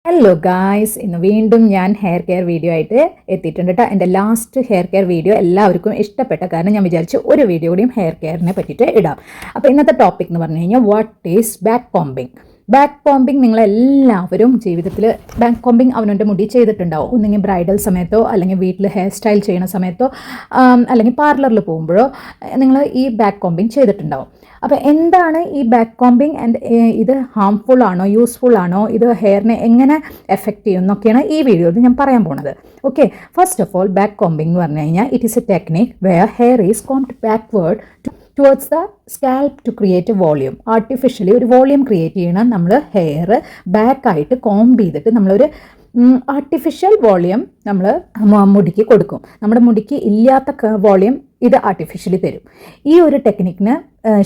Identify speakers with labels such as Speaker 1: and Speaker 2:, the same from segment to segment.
Speaker 1: Hello guys, ഇന്ന് വീണ്ടും ഞാൻ ഹെയർ കെയർ വീഡിയോ ആയിട്ട് എത്തിയിട്ടുണ്ട് കേട്ടോ. എൻ്റെ ലാസ്റ്റ് ഹെയർ കെയർ വീഡിയോ എല്ലാവർക്കും ഇഷ്ടപ്പെട്ട കാരണം ഞാൻ വിചാരിച്ചു ഒരു വീഡിയോ കൂടിയും ഹെയർ കെയറിനെ പറ്റിയിട്ട് ഇടാം. അപ്പോൾ ഇന്നത്തെ ടോപ്പിക് എന്ന് പറഞ്ഞു കഴിഞ്ഞാൽ what is back combing. Back combing നിങ്ങളെല്ലാവരും ജീവിതത്തിൽ ബാക്ക് കോമ്പിങ് അവനവൻ്റെ മുടി ചെയ്തിട്ടുണ്ടാവും. ഒന്നെങ്കിൽ ബ്രൈഡൽ സമയത്തോ അല്ലെങ്കിൽ വീട്ടിൽ ഹെയർ സ്റ്റൈൽ ചെയ്യുന്ന സമയത്തോ അല്ലെങ്കിൽ പാർലറിൽ പോകുമ്പോഴോ നിങ്ങൾ ഈ ബാക്ക് കോമ്പിങ് ചെയ്തിട്ടുണ്ടാവും. അപ്പോൾ എന്താണ് ഈ ബാക്ക് കോമ്പിങ് ആൻഡ് ഇത് ഹാംഫുൾ ആണോ യൂസ്ഫുൾ ആണോ, ഇത് ഹെയറിനെ എങ്ങനെ എഫക്റ്റ് ചെയ്യും എന്നൊക്കെയാണ് ഈ വീഡിയോയിൽ ഞാൻ പറയാൻ പോകുന്നത്. Okay, first of all back combing എന്ന് പറഞ്ഞു കഴിഞ്ഞാൽ it is a technique where hair is combed backward towards the scalp to create a volume. Artificially ഒരു വോളിയം ക്രിയേറ്റ് ചെയ്യണം. നമ്മൾ ഹെയർ ബാക്കായിട്ട് കോംബ് ചെയ്തിട്ട് നമ്മളൊരു ആർട്ടിഫിഷ്യൽ വോളിയം നമ്മൾ മുടിക്ക് കൊടുക്കും. നമ്മുടെ മുടിക്ക് ഇല്ലാത്ത വോളിയം ഇത് ആർട്ടിഫിഷ്യലി തരും. ഈ ഒരു ടെക്നിക്കിന്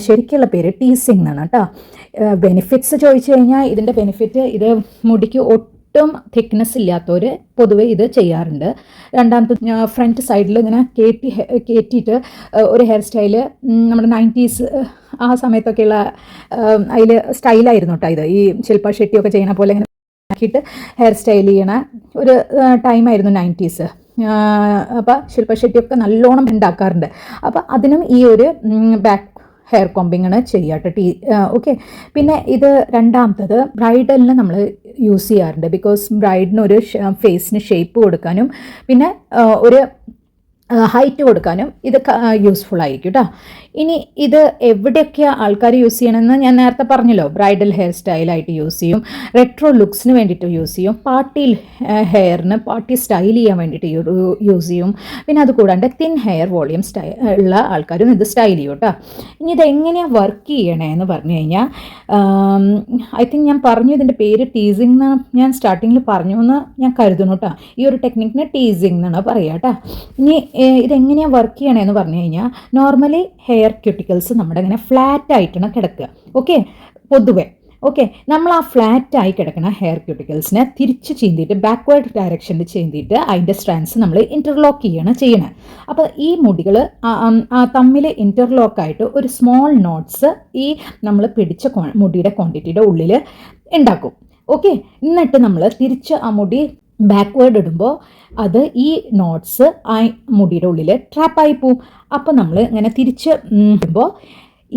Speaker 1: ശരിക്കുള്ള പേര് ടീസിങ് എന്നാണ് കേട്ടോ. ബെനിഫിറ്റ്സ് ചോദിച്ചു കഴിഞ്ഞാൽ ഇതിൻ്റെ ബെനിഫിറ്റ്, ഇത് മുടിക്ക് ഒട്ടും തിക്നെസ് ഇല്ലാത്തവർ പൊതുവേ ഇത് ചെയ്യാറുണ്ട്. രണ്ടാമത്തെ ഫ്രണ്ട് സൈഡിൽ ഇങ്ങനെ കയറ്റിയിട്ട് ഒരു ഹെയർ സ്റ്റൈല് നമ്മുടെ 90s ആ സമയത്തൊക്കെയുള്ള അതിൽ സ്റ്റൈലായിരുന്നു കേട്ടോ ഇത്. ഈ ശില്പ ഷെട്ടിയൊക്കെ ചെയ്യുന്ന പോലെ ഇങ്ങനെ ആക്കിയിട്ട് ഹെയർ സ്റ്റൈൽ ചെയ്യണ ഒരു ടൈമായിരുന്നു 90s. അപ്പോൾ ശില്പ ഷെട്ടിയൊക്കെ നല്ലോണം ഉണ്ടാക്കാറുണ്ട്. അപ്പോൾ അതിനും ഈ ഒരു ബാക്ക് ഹെയർ കോമ്പിങ്ങാണ് ചെയ്യാട്ടോ. ഓക്കെ, പിന്നെ ഇത് രണ്ടാമത്തത് ബ്രൈഡലിന് നമ്മൾ യൂസ് ചെയ്യാറുണ്ട്. ബിക്കോസ് ബ്രൈഡിന് ഒരു ഫേസിന് ഷേപ്പ് കൊടുക്കാനും പിന്നെ ഒരു ഹൈറ്റ് കൊടുക്കാനും ഇത് യൂസ്ഫുൾ ആയിരിക്കും കേട്ടോ. ഇനി ഇത് എവിടെയൊക്കെ ആൾക്കാർ യൂസ് ചെയ്യണമെന്ന് ഞാൻ നേരത്തെ പറഞ്ഞല്ലോ. ബ്രൈഡൽ ഹെയർ സ്റ്റൈലായിട്ട് യൂസ് ചെയ്യും, റെട്രോ ലുക്സിന് വേണ്ടിയിട്ട് യൂസ് ചെയ്യും, പാർട്ടി ഹെയറിന് പാർട്ടി സ്റ്റൈൽ ചെയ്യാൻ വേണ്ടിയിട്ട് യൂസ് ചെയ്യും. പിന്നെ അത് കൂടാണ്ട് തിൻ ഹെയർ വോളിയം ഉള്ള ആൾക്കാരും ഇത് സ്റ്റൈൽ ചെയ്യും കേട്ടോ. ഇനി ഇത് എങ്ങനെയാണ് വർക്ക് ചെയ്യണേന്ന് പറഞ്ഞു കഴിഞ്ഞാൽ ഐ തിങ്ക് ഞാൻ പറഞ്ഞു ഇതിൻ്റെ പേര് ടീസിങ് എന്ന് ഞാൻ സ്റ്റാർട്ടിങ്ങിൽ പറഞ്ഞു എന്ന് ഞാൻ കരുതുന്നു കേട്ടോ. ഈ ഒരു ടെക്നിക്കിന് ടീസിങ് എന്നാണ് പറയുക കേട്ടോ. ഇനി ഇതെങ്ങനെയാണ് വർക്ക് ചെയ്യണമെന്ന് പറഞ്ഞു കഴിഞ്ഞാൽ നോർമലി ഹെയർ ക്യൂട്ടിക്കൽസ് നമ്മുടെ ഇങ്ങനെ ഫ്ലാറ്റ് ആയിട്ടാണ് കിടക്കുക. ഓക്കെ, പൊതുവെ ഓക്കെ, നമ്മൾ ആ ഫ്ലാറ്റായി കിടക്കുന്ന ഹെയർ ക്യൂട്ടിക്കൽസിനെ തിരിച്ച് ചീന്തിയിട്ട് ബാക്ക്വേർഡ് ഡയറക്ഷനിൽ ചീന്തിയിട്ട് അതിൻ്റെ സ്ട്രാൻഡ്സ് നമ്മൾ ഇൻ്റർലോക്ക് ചെയ്യണം. അപ്പോൾ ഈ മുടികൾ തമ്മിൽ ഇൻ്റർലോക്കായിട്ട് ഒരു സ്മോൾ നോട്ട്സ് ഈ നമ്മൾ പിടിച്ച മുടിയുടെ ക്വാണ്ടിറ്റിയുടെ ഉള്ളിൽ ഉണ്ടാക്കും. ഓക്കെ, എന്നിട്ട് നമ്മൾ തിരിച്ച് ആ മുടി ബാക്ക്വേർഡ് ഇടുമ്പോൾ അത് ഈ നോട്ട്സ് ആ മുടിയുടെ ഉള്ളിൽ ട്രാപ്പായി പോവും. അപ്പോൾ നമ്മൾ ഇങ്ങനെ തിരിച്ച് ഇടുമ്പോൾ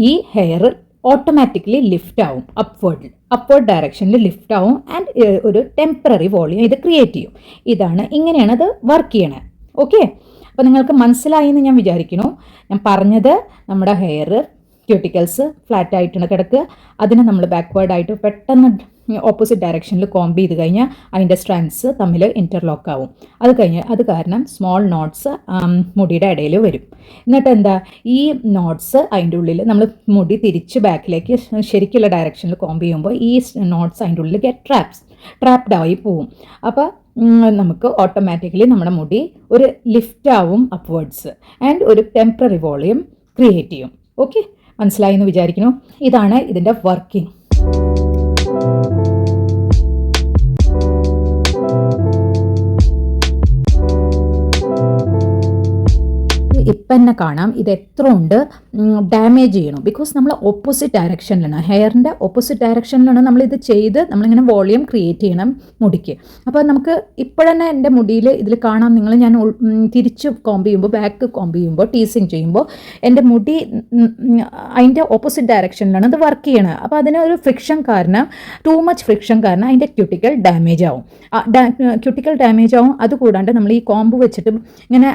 Speaker 1: ഈ ഹെയർ ഓട്ടോമാറ്റിക്കലി ലിഫ്റ്റ് ആവും, അപ്വേർഡ് ഡയറക്ഷനിൽ ലിഫ്റ്റ് ആവും ആൻഡ് ഒരു ടെമ്പററി വോളിയം ഇത് ക്രിയേറ്റ് ചെയ്യും. ഇങ്ങനെയാണ് അത് വർക്ക് ചെയ്യണത്. ഓക്കെ, അപ്പോൾ നിങ്ങൾക്ക് മനസ്സിലായി എന്ന് ഞാൻ വിചാരിക്കുന്നു. ഞാൻ പറഞ്ഞത് നമ്മുടെ ഹെയർ ക്യൂട്ടിക്കൽസ് ഫ്ലാറ്റ് ആയിട്ടാണ് കിടക്കുക. അതിനെ നമ്മൾ ബാക്ക്വേർഡായിട്ട് പെട്ടെന്ന് ഓപ്പോസിറ്റ് ഡയറക്ഷനിൽ കോംബ് ചെയ്ത് കഴിഞ്ഞാൽ അതിൻ്റെ സ്ട്രാൻഡ്സ് തമ്മിൽ ഇൻ്റർലോക്ക് ആവും. അത് കാരണം സ്മോൾ നോട്ട്സ് മുടിയുടെ ഇടയിൽ വരും. എന്നിട്ട് എന്താ, ഈ നോട്ട്സ് അതിൻ്റെ ഉള്ളിൽ നമ്മൾ മുടി തിരിച്ച് ബാക്കിലേക്ക് ശരിക്കുള്ള ഡയറക്ഷനിൽ കോംബ് ചെയ്യുമ്പോൾ ഈ നോട്ട്സ് അതിൻ്റെ ഉള്ളിൽ ട്രാപ്ഡ് ആയി പോവും. അപ്പോൾ നമുക്ക് ഓട്ടോമാറ്റിക്കലി നമ്മുടെ മുടി ഒരു ലിഫ്റ്റ് ആവും അപ്വേർഡ്സ് ആൻഡ് ഒരു ടെമ്പററി വോളിയം ക്രിയേറ്റ് ചെയ്യും. ഓക്കെ, മനസ്സിലായി എന്ന് വിചാരിക്കുന്നു. ഇതാണ് ഇതിൻ്റെ വർക്കിംഗ്. ഇപ്പം തന്നെ കാണാം ഇത് എത്ര ഉണ്ട് ഡാമേജ് ചെയ്യണം. ബിക്കോസ് നമ്മൾ ഓപ്പോസിറ്റ് ഡയറക്ഷനിലാണ്, ഹെയറിൻ്റെ ഓപ്പോസിറ്റ് ഡയറക്ഷനിലാണ് നമ്മളിത് ചെയ്ത് നമ്മളിങ്ങനെ വോളിയം ക്രിയേറ്റ് ചെയ്യണം മുടിക്ക്. അപ്പോൾ നമുക്ക് ഇപ്പോഴന്നെ എൻ്റെ മുടിയിൽ ഇതിൽ കാണാം, ഞാൻ തിരിച്ച് കോംബ് ചെയ്യുമ്പോൾ, ബാക്ക് കോംബ് ചെയ്യുമ്പോൾ, ടീസിങ് ചെയ്യുമ്പോൾ എൻ്റെ മുടി അതിൻ്റെ ഓപ്പോസിറ്റ് ഡയറക്ഷനിലാണ് ഇത് വർക്ക് ചെയ്യണത്. അപ്പോൾ അതിനൊരു ഫ്രിക്ഷൻ കാരണം, ടൂ മച്ച് ഫ്രിക്ഷൻ കാരണം അതിൻ്റെ ക്യൂട്ടിക്കൽ ഡാമേജ് ആവും. അതുകൂടാണ്ട് നമ്മൾ ഈ കോംബ് വെച്ചിട്ട് ഇങ്ങനെ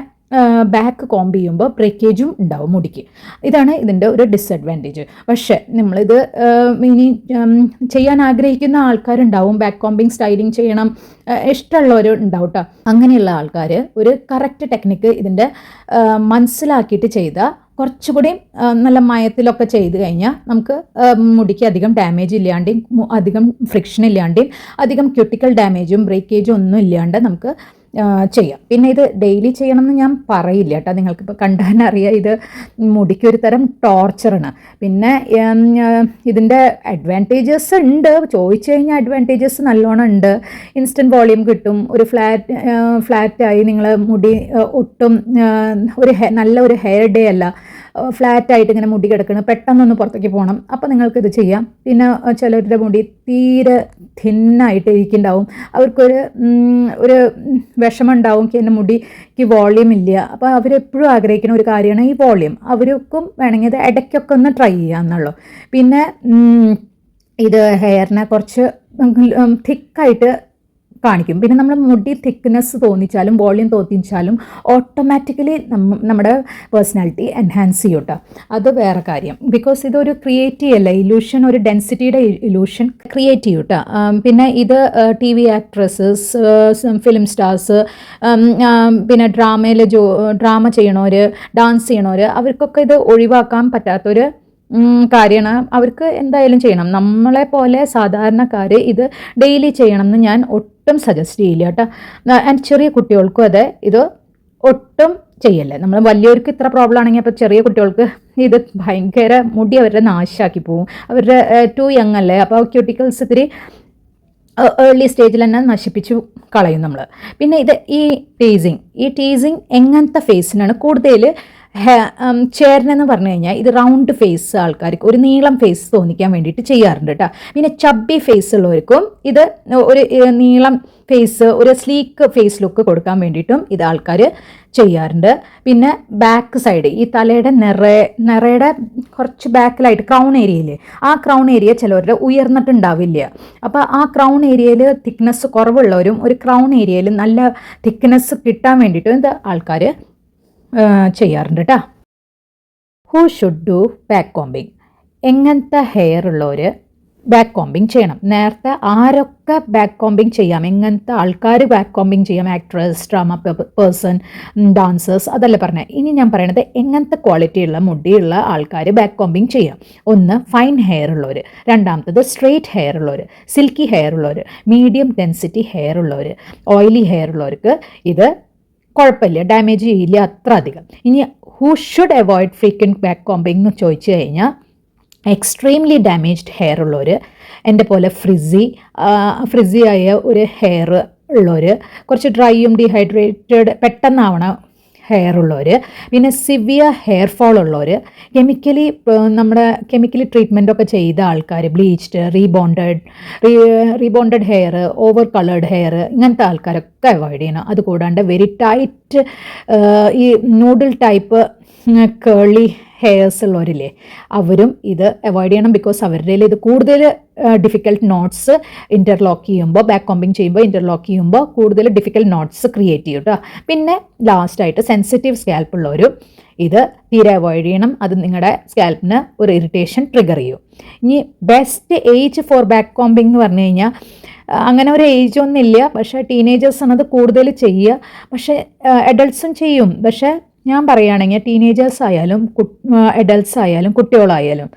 Speaker 1: ബാക്ക് കോംബ് ചെയ്യുമ്പോൾ ബ്രേക്കേജും ഉണ്ടാവും മുടിക്ക്. ഇതാണ് ഇതിൻ്റെ ഒരു ഡിസഡ്വാൻറ്റേജ്. പക്ഷേ നമ്മളിത് ഇനി ചെയ്യാൻ ആഗ്രഹിക്കുന്ന ആൾക്കാരുണ്ടാവും, ബാക്ക് കോംബിങ് സ്റ്റൈലിങ് ചെയ്യണം ഇഷ്ടമുള്ളവർ ഉണ്ടാവും കേട്ടോ. അങ്ങനെയുള്ള ആൾക്കാർ ഒരു കറക്റ്റ് ടെക്നിക്ക് ഇതിൻ്റെ മനസ്സിലാക്കിയിട്ട് ചെയ്താൽ കുറച്ചുകൂടി നല്ല മയത്തിലൊക്കെ ചെയ്ത് കഴിഞ്ഞാൽ നമുക്ക് മുടിക്ക് അധികം ഡാമേജ് ഇല്ലാണ്ടും അധികം ഫ്രിക്ഷൻ ഇല്ലാണ്ടും അധികം ക്യൂട്ടിക്കൽ ഡാമേജും ബ്രേക്കേജും ഒന്നും ഇല്ലാണ്ട് നമുക്ക് ചെയ്യാം. പിന്നെ ഇത് ഡെയിലി ചെയ്യണമെന്ന് ഞാൻ പറയില്ല കേട്ടോ. നിങ്ങൾക്കിപ്പോൾ കണ്ടാൽ അറിയാം, ഇത് മുടിക്കൊരു തരം ടോർച്ചറാണ്. പിന്നെ ഇതിൻ്റെ അഡ്വാൻറ്റേജസ് ഉണ്ട്, ചോദിച്ചു കഴിഞ്ഞാൽ അഡ്വാൻറ്റേജസ് നല്ലോണം ഉണ്ട്. ഇൻസ്റ്റൻറ്റ് വോളിയം കിട്ടും, ഒരു ഫ്ലാറ്റായി നിങ്ങൾ മുടി ഒട്ടും നല്ല ഒരു ഹെയർ ഡേ അല്ല, ഫ്ലാറ്റായിട്ട് ഇങ്ങനെ മുടി കിടക്കണം, പെട്ടെന്നൊന്ന് പുറത്തേക്ക് പോകണം, അപ്പോൾ നിങ്ങൾക്കിത് ചെയ്യാം. പിന്നെ ചിലരുടെ മുടി തീരെ തിന്നായിട്ട് ഇരിക്കുന്നുണ്ടാവും, അവർക്കൊരു ഒരു വിഷമം ഉണ്ടാവും, എൻ്റെ മുടിക്ക് വോളിയം ഇല്ല. അപ്പോൾ അവരെപ്പോഴും ആഗ്രഹിക്കുന്ന ഒരു കാര്യമാണ് ഈ വോളിയം. അവർക്കും വേണമെങ്കിൽ ഇത് ഇടയ്ക്കൊക്കെ ഒന്ന് ട്രൈ ചെയ്യാമെന്നുള്ളൂ. പിന്നെ ഇത് ഹെയറിനെ കുറച്ച് തിക്കായിട്ട് കാണിക്കും. പിന്നെ നമ്മൾ മുടി തിക്നെസ് തോന്നിച്ചാലും വോളിയം തോന്നിച്ചാലും ഓട്ടോമാറ്റിക്കലി നമ്മുടെ പേഴ്സണാലിറ്റി എൻഹാൻസ് ചെയ്യും കേട്ടോ. അത് വേറെ കാര്യം. ബിക്കോസ് ഇതൊരു ക്രിയേറ്റ് ചെയ്യല്ല, ഇലൂഷൻ, ഒരു ഡെൻസിറ്റിയുടെ ഇലൂഷൻ ക്രിയേറ്റ് ചെയ്യും കേട്ടോ. പിന്നെ ഇത് TV ആക്ട്രസസ്, ഫിലിം സ്റ്റാർസ്, പിന്നെ ഡ്രാമ ചെയ്യണവർ, ഡാൻസ് ചെയ്യണവർ, അവർക്കൊക്കെ ഇത് ഒഴിവാക്കാൻ പറ്റാത്തൊരു കാര്യമാണ്. അവർക്ക് എന്തായാലും ചെയ്യണം. നമ്മളെ പോലെ സാധാരണക്കാർ ഇത് ഡെയിലി ചെയ്യണം എന്ന് ഞാൻ ഒട്ടും സജസ്റ്റ് ചെയ്യില്ല കേട്ടോ. ആൻഡ് ചെറിയ കുട്ടികൾക്കും അതെ, ഇത് ഒട്ടും ചെയ്യല്ലേ. നമ്മൾ വലിയവർക്ക് ഇത്ര പ്രോബ്ലം ആണെങ്കിൽ അപ്പോൾ ചെറിയ കുട്ടികൾക്ക് ഇത് ഭയങ്കര മുടി അവരുടെ നാശമാക്കി പോകും. അവരുടെ ടു യങ് അല്ലേ, അപ്പോൾ ക്യൂട്ടിക്കൽസ് ഇത്തിരി ഏർലി സ്റ്റേജിൽ തന്നെ നശിപ്പിച്ചു കളയും നമ്മൾ. പിന്നെ ഇത് ഈ ടീസിങ് എങ്ങനത്തെ ഫേസിനാണ് കൂടുതൽ ചേരനെന്ന് പറഞ്ഞു കഴിഞ്ഞാൽ, ഇത് റൗണ്ട് ഫേസ് ആൾക്കാർക്ക് ഒരു നീളം ഫേസ് തോന്നിക്കാൻ വേണ്ടിയിട്ട് ചെയ്യാറുണ്ട് കേട്ടോ. പിന്നെ ചബ്ബി ഫേസ് ഉള്ളവർക്കും ഇത് ഒരു നീളം ഫേസ്, ഒരു സ്ലീക്ക് ഫേസ് ലുക്ക് കൊടുക്കാൻ വേണ്ടിയിട്ടും ഇത് ആൾക്കാർ ചെയ്യാറുണ്ട്. പിന്നെ ബാക്ക് സൈഡ്, ഈ തലയുടെ നിറയുടെ കുറച്ച് ബാക്കിലായിട്ട് ക്രൗൺ ഏരിയയിൽ, ആ ക്രൗൺ ഏരിയ ചിലവരുടെ ഉയർന്നിട്ടുണ്ടാവില്ല. അപ്പോൾ ആ ക്രൗൺ ഏരിയയിൽ തിക്നെസ് കുറവുള്ളവരും ഒരു ക്രൗൺ ഏരിയയിൽ നല്ല തിക്നെസ് കിട്ടാൻ വേണ്ടിയിട്ടും ഇത് ആൾക്കാർ ചെയ്യാറുണ്ട് കേട്ടോ. Who should do back combing? എങ്ങനത്തെ ഹെയർ ഉള്ളവർ ബാക്ക് കോമ്പിങ് ചെയ്യണം? നേരത്തെ ആരൊക്കെ ബാക്ക് കോമ്പിങ് ചെയ്യാം, എങ്ങനത്തെ ആൾക്കാർ ബാക്ക് കോമ്പിങ് ചെയ്യാം? ആക്ട്രസ്, ഡ്രാമ പേഴ്സൺ, ഡാൻസേഴ്സ്, അതല്ല പറഞ്ഞത്. ഇനി ഞാൻ പറയണത് എങ്ങനത്തെ ക്വാളിറ്റിയുള്ള മുടിയുള്ള ആൾക്കാർ ബാക്ക് കോമ്പിങ് ചെയ്യാം. ഒന്ന് ഫൈൻ ഹെയർ ഉള്ളവർ, രണ്ടാമത്തത് സ്ട്രെയിറ്റ് ഹെയർ ഉള്ളവർ, സിൽക്കി ഹെയർ ഉള്ളവർ, മീഡിയം ഡെൻസിറ്റി ഹെയർ ഉള്ളവർ, ഓയിലി ഹെയർ ഉള്ളവർക്ക് ഇത് കുഴപ്പമില്ല, ഡാമേജ് ചെയ്യില്ല അത്ര അധികം. ഇനി who should avoid frequent back combing എന്ന് ചോദിച്ചു കഴിഞ്ഞാൽ, എക്സ്ട്രീംലി ഡാമേജ്ഡ് ഹെയർ ഉള്ളവർ, എൻ്റെ പോലെ ഫ്രിസി ആയ ഒരു ഹെയർ ഉള്ളവർ, കുറച്ച് ഡ്രൈയും ഡീഹൈഡ്രേറ്റഡ് പെട്ടെന്നാവണ ഹെയർ ഉള്ളവർ, പിന്നെ സിവിയർ ഹെയർ ഫോൾ ഉള്ളവർ, കെമിക്കലി ട്രീറ്റ്മെൻറ്റൊക്കെ ചെയ്ത ആൾക്കാർ, bleached, rebonded hair, over coloured hair, ഇങ്ങനത്തെ ആൾക്കാരൊക്കെ അവോയ്ഡ് ചെയ്യണം. അതുകൂടാണ്ട് വെരി ടൈറ്റ് ഈ നൂഡിൽ ടൈപ്പ് കേളി ഹെയർസ് ഉള്ളവരില്ലേ, അവരും ഇത് അവോയ്ഡ് ചെയ്യണം. ബിക്കോസ് അവരുടെ ഇത് കൂടുതൽ ഡിഫിക്കൽട്ട് നോട്ട്സ് ഇൻ്റർലോക്ക് ചെയ്യുമ്പോൾ, ബാക്ക് കോമ്പിങ് ചെയ്യുമ്പോൾ ഇൻ്റർലോക്ക് ചെയ്യുമ്പോൾ കൂടുതൽ ഡിഫിക്കൽട്ട് നോട്ട്സ് ക്രിയേറ്റ് ചെയ്യും കേട്ടോ. പിന്നെ ലാസ്റ്റായിട്ട് സെൻസിറ്റീവ് സ്കാൽപ്പ് ഉള്ളവരും ഇത് തീരെ അവോയ്ഡ് ചെയ്യണം. അത് നിങ്ങളുടെ സ്കാൽപ്പിന് ഒരു ഇറിറ്റേഷൻ ട്രിഗർ ചെയ്യും. ഇനി best age for back combing എന്ന് പറഞ്ഞു കഴിഞ്ഞാൽ അങ്ങനെ ഒരു ഏജ് ഒന്നുമില്ല. പക്ഷേ ടീനേജേഴ്സാണ് അത് കൂടുതൽ ചെയ്യുക. പക്ഷേ അഡൾട്ട്സും ചെയ്യും. പക്ഷേ ഞാൻ പറയുകയാണെങ്കിൽ ടീനേജേഴ്സ് ആയാലും അഡൾട്ട്സ് ആയാലും കുട്ടികളായാലും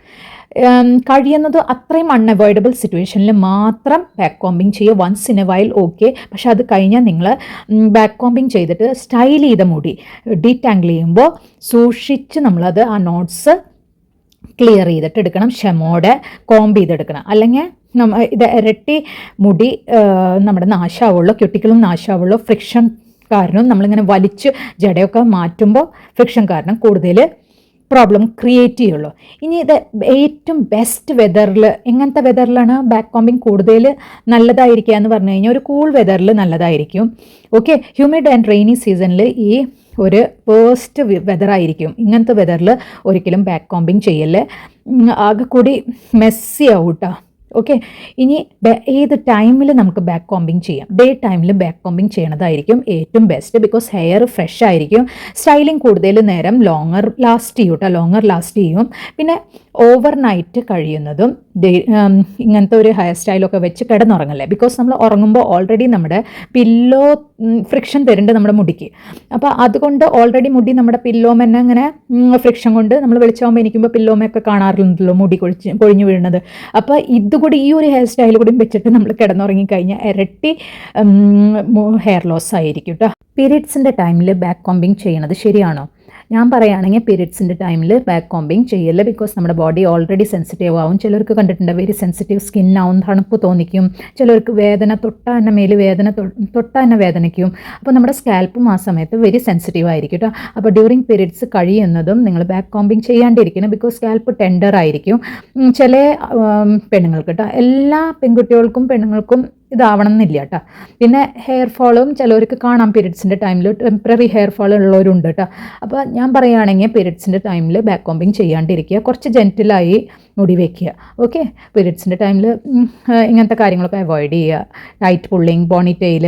Speaker 1: കഴിയുന്നത് അത്രയും അൺഅവോയ്ഡബിൾ സിറ്റുവേഷനിൽ മാത്രം ബാക്ക് കോമ്പിങ് ചെയ്യുക. Once in a while okay. പക്ഷെ അത് കഴിഞ്ഞാൽ നിങ്ങൾ ബാക്ക് കോമ്പിങ് ചെയ്തിട്ട് സ്റ്റൈൽ ചെയ്ത മുടി ഡീറ്റാങ്കിൾ ചെയ്യുമ്പോൾ സൂക്ഷിച്ച് നമ്മളത് ആ നോട്ട്സ് ക്ലിയർ ചെയ്തിട്ട് എടുക്കണം, ക്ഷമോടെ കോംബ് ചെയ്തെടുക്കണം. അല്ലെങ്കിൽ ഇത് ഇരട്ടി മുടി നമ്മുടെ നാശാവുള്ളൂ, ക്യൂട്ടിക്കലും നാശാവുള്ളൂ. ഫ്രിക്ഷൻ കാരണം നമ്മളിങ്ങനെ വലിച്ച് ജടയൊക്കെ മാറ്റുമ്പോൾ ഫ്രിക്ഷൻ കാരണം കൂടുതൽ പ്രോബ്ലം ക്രിയേറ്റ് ചെയ്യുള്ളൂ. ഇനി ഇത് ഏറ്റവും ബെസ്റ്റ് വെതറിൽ, എങ്ങനത്തെ വെതറിലാണ് ബാക്ക് കോമ്പിങ് കൂടുതൽ നല്ലതായിരിക്കുക എന്ന് പറഞ്ഞു കഴിഞ്ഞാൽ, ഒരു കൂൾ വെതറിൽ നല്ലതായിരിക്കും. ഓക്കെ, ഹ്യൂമിഡ് ആൻഡ് റെയിനി സീസണിൽ ഈ ഒരു വേസ്റ്റ് വെതറായിരിക്കും. ഇങ്ങനത്തെ വെതറിൽ ഒരിക്കലും ബാക്ക് കോമ്പിങ് ചെയ്യല്ലേ, ആകെ കൂടി മെസ്സി ആവൂട്ടാ. ഓക്കെ, ഇനി ഏത് ടൈമിൽ നമുക്ക് ബാക്ക് കോമ്പിങ് ചെയ്യാം? ഡേ ടൈമിൽ ബാക്ക് കോമ്പിങ് ചെയ്യണതായിരിക്കും ഏറ്റവും ബെസ്റ്റ്. ബിക്കോസ് ഹെയർ ഫ്രഷ് ആയിരിക്കും. സ്റ്റൈലിംഗ് കൂടുതൽ നേരം ലോങ്ങർ ലാസ്റ്റ് ചെയ്യും. പിന്നെ ഓവർ നൈറ്റ് കഴിയുന്നതും ഇങ്ങനത്തെ ഒരു ഹെയർ സ്റ്റൈലൊക്കെ വെച്ച് കിടന്നുറങ്ങല്ലേ. ബിക്കോസ് നമ്മൾ ഉറങ്ങുമ്പോൾ ഓൾറെഡി നമ്മുടെ പില്ലോ ഫ്രിക്ഷൻ തരുന്നുണ്ട് നമ്മുടെ മുടിക്ക്. അപ്പോൾ അതുകൊണ്ട് ഓൾറെഡി മുടി നമ്മുടെ പില്ലോമെന്നെ അങ്ങനെ ഫ്രിക്ഷൻ കൊണ്ട് നമ്മൾ വെളിച്ചാകുമ്പോൾ എനിക്കുമ്പോൾ പില്ലോമൊക്കെ കാണാറുണ്ടല്ലോ മുടി കൊഴിഞ്ഞു വീഴുന്നത്. അപ്പോൾ ഇതുകൂടി ഈ ഒരു ഹെയർ സ്റ്റൈൽ കൂടി വെച്ചിട്ട് നമ്മൾ കിടന്നുറങ്ങിക്കഴിഞ്ഞാൽ ഇരട്ടി ഹെയർ ലോസ് ആയിരിക്കും കേട്ടോ. പീരിയഡ്സിൻ്റെ ടൈമിൽ ബാക്ക് കോമ്പിങ് ചെയ്യണത് ശരിയാണോ? ഞാൻ പറയുകയാണെങ്കിൽ പീരിയഡ്സിൻ്റെ ടൈമിൽ ബാക്ക് കോമ്പിങ് ചെയ്യല്ല. ബിക്കോസ് നമ്മുടെ ബോഡി ഓൾറെഡി സെൻസിറ്റീവ് ആവും. ചിലർക്ക് കണ്ടിട്ടുണ്ട് വെരി സെൻസിറ്റീവ് സ്കിൻ ആവും, തണുപ്പ് തോന്നിക്കും. ചിലർക്ക് വേദന തൊട്ടാൽ തന്നെ മേല് വേദന തൊട്ടാൽ തന്നെ വേദനയ്ക്കും. അപ്പോൾ നമ്മുടെ സ്കാൽപ്പും ആ സമയത്ത് വെരി സെൻസിറ്റീവ് ആയിരിക്കും കേട്ടോ. അപ്പോൾ ഡ്യൂറിങ് പീരിയഡ്സ് കഴിയുന്നതും നിങ്ങൾ ബാക്ക് കോമ്പിങ് ചെയ്യാണ്ടിരിക്കണം. ബിക്കോസ് സ്കാൽപ്പ് ടെൻഡർ ആയിരിക്കും. ചില പെണ്ണുങ്ങൾക്ക് കേട്ടോ, എല്ലാ പെൺകുട്ടികൾക്കും പെണ്ണുങ്ങൾക്കും ഇതാവണം എന്നില്ല കേട്ടോ. പിന്നെ ഹെയർ ഫോളും ചിലവർക്ക് കാണാം പീരിയഡ്സിൻ്റെ ടൈമിൽ ടെമ്പററി ഹെയർ ഫോൾ ഉള്ളവരുണ്ട് കേട്ടോ. അപ്പോൾ ഞാൻ പറയുകയാണെങ്കിൽ പീരിയഡ്സിൻ്റെ ടൈമിൽ ബാക്ക് കോമ്പിങ് ചെയ്യാണ്ടിരിക്കുക, കുറച്ച് ജെൻറ്റിലായി മുടി വയ്ക്കുക. ഓക്കെ, പീരിയഡ്സിൻ്റെ ടൈമിൽ ഇങ്ങനത്തെ കാര്യങ്ങളൊക്കെ അവോയ്ഡ് ചെയ്യുക. ടൈറ്റ് പുള്ളിങ്, ബോണി ടെയിൽ,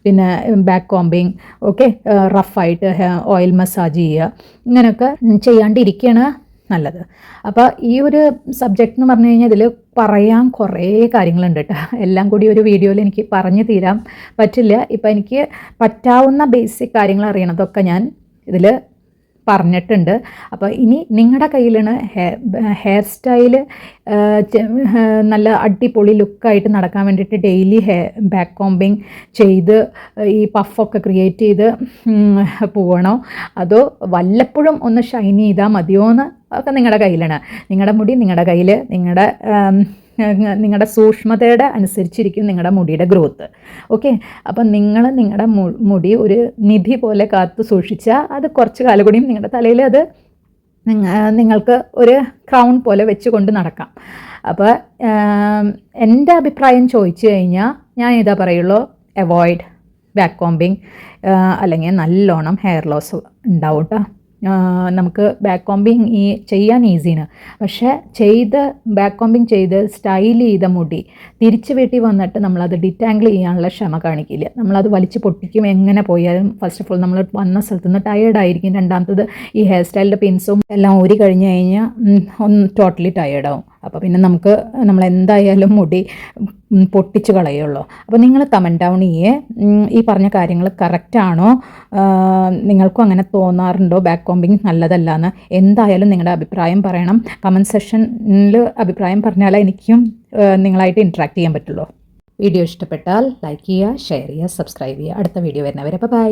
Speaker 1: പിന്നെ ബാക്ക് കോമ്പിങ്, ഓക്കെ, റഫായിട്ട് ഓയിൽ മസാജ് ചെയ്യുക, ഇങ്ങനെയൊക്കെ ചെയ്യാണ്ടിരിക്കുകയാണ് നല്ലത്. അപ്പോൾ ഈ ഒരു സബ്ജക്റ്റ് എന്ന് പറഞ്ഞു കഴിഞ്ഞാൽ ഇതിൽ പറയാൻ കുറേ കാര്യങ്ങളുണ്ട് കേട്ടോ. എല്ലാം കൂടി ഒരു വീഡിയോയിൽ എനിക്ക് പറഞ്ഞു തീരാൻ പറ്റില്ല. ഇപ്പോൾ എനിക്ക് പറ്റാവുന്ന ബേസിക് കാര്യങ്ങൾ അറിയണതൊക്കെ ഞാൻ ഇതിൽ പറഞ്ഞിട്ടുണ്ട്. അപ്പോൾ ഇനി നിങ്ങളുടെ കയ്യിലാണ് ഹെയർ സ്റ്റൈൽ നല്ല അടിപൊളി ലുക്കായിട്ട് നടക്കാൻ വേണ്ടിയിട്ട് ഡെയിലി ബാക്ക് കോമ്പിങ് ചെയ്ത് ഈ പഫൊക്കെ ക്രിയേറ്റ് ചെയ്ത് പോകണോ, അതോ വല്ലപ്പോഴും ഒന്ന് ഷൈൻ ചെയ്താൽ മതിയോ എന്ന് ഒക്കെ നിങ്ങളുടെ കയ്യിലാണ്. നിങ്ങളുടെ മുടി നിങ്ങളുടെ കയ്യിൽ, നിങ്ങളുടെ സൂക്ഷ്മതയുടെ അനുസരിച്ചിരിക്കും നിങ്ങളുടെ മുടിയുടെ ഗ്രോത്ത്. ഓക്കെ, അപ്പം നിങ്ങൾ നിങ്ങളുടെ മുടി ഒരു നിധി പോലെ കാത്തു സൂക്ഷിച്ചാൽ അത് കുറച്ച് കാലം കൂടിയും നിങ്ങളുടെ തലയിൽ അത് നിങ്ങൾക്ക് ഒരു ക്രൗൺ പോലെ വെച്ചുകൊണ്ട് നടക്കാം. അപ്പോൾ എൻ്റെ അഭിപ്രായം ചോദിച്ചു കഴിഞ്ഞാൽ ഞാൻ ഇതാ പറയുള്ളൂ, അവോയ്ഡ് ബാക്ക് കോമ്പിങ്, അല്ലെങ്കിൽ നല്ലോണം ഹെയർ ലോസ് ഉണ്ടാവും കേട്ടോ. നമുക്ക് ബാക്ക് കോമ്പിങ് ചെയ്യാൻ ഈസിയാണ്. പക്ഷേ ബാക്ക് കോമ്പിങ് ചെയ്ത് സ്റ്റൈൽ ചെയ്ത മുടി തിരിച്ച് വീട്ടിൽ വന്നിട്ട് നമ്മളത് ഡിറ്റാങ്കിൾ ചെയ്യാനുള്ള ക്ഷമ കാണിക്കില്ല. നമ്മളത് വലിച്ച് പൊട്ടിക്കും. എങ്ങനെ പോയാലും ഫസ്റ്റ് ഓഫ് ഓൾ നമ്മൾ വന്ന സ്ഥലത്ത് നിന്ന് ടയേർഡായിരിക്കും. രണ്ടാമത്തത് ഈ ഹെയർ സ്റ്റൈലിൻ്റെ പിൻസും എല്ലാം ഊരി കഴിഞ്ഞ് കഴിഞ്ഞാൽ ഒന്ന് ടോട്ടലി ടയേർഡാവും. അപ്പോൾ പിന്നെ നമ്മളെന്തായാലും മുടി പൊട്ടിച്ച് കളയുള്ളൂ. അപ്പോൾ നിങ്ങൾ കമൻറ്റ് ഡൗൺ ചെയ്യേ, ഈ പറഞ്ഞ കാര്യങ്ങൾ കറക്റ്റാണോ, നിങ്ങൾക്കും അങ്ങനെ തോന്നാറുണ്ടോ ബാക്ക് കോമ്പിങ് നല്ലതല്ല എന്ന്. എന്തായാലും നിങ്ങളുടെ അഭിപ്രായം പറയണം. കമൻറ്റ് സെക്ഷനിൽ അഭിപ്രായം പറഞ്ഞാലേ എനിക്കും നിങ്ങളായിട്ട് ഇൻട്രാക്ട് ചെയ്യാൻ പറ്റുള്ളൂ. വീഡിയോ ഇഷ്ടപ്പെട്ടാൽ ലൈക്ക് ചെയ്യുക, ഷെയർ ചെയ്യുക, സബ്സ്ക്രൈബ് ചെയ്യുക. അടുത്ത വീഡിയോ വരുന്നവരെ ബൈ.